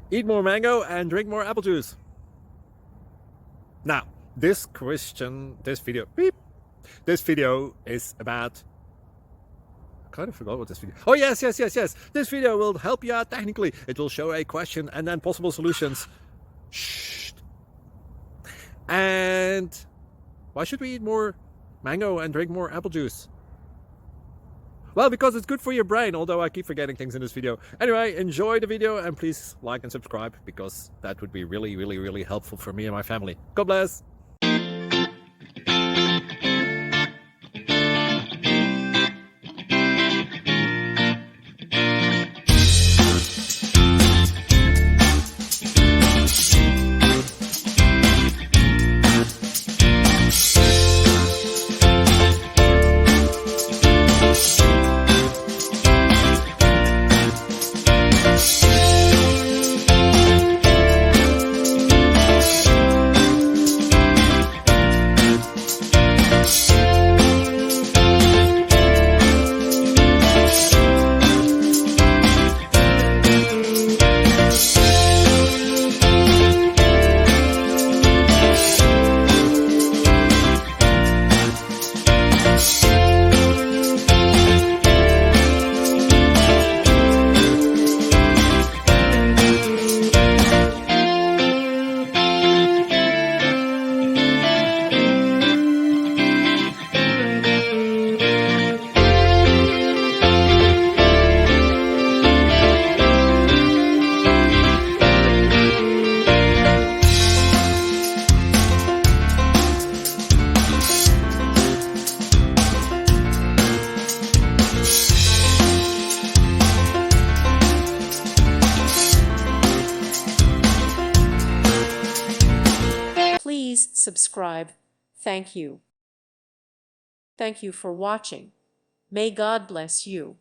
Eat more mango and drink more apple juice. Now, this video is about, I kind of forgot what this video. Oh, yes. This video will help you out technically. It will show a question and then possible solutions. Shh. And why should we eat more mango and drink more apple juice? Well, because it's good for your brain, although I keep forgetting things in this video. Anyway, enjoy the video and please like and subscribe, because that would be really helpful for me and my family. God bless! Please subscribe. Thank you. Thank you for watching. May God bless you.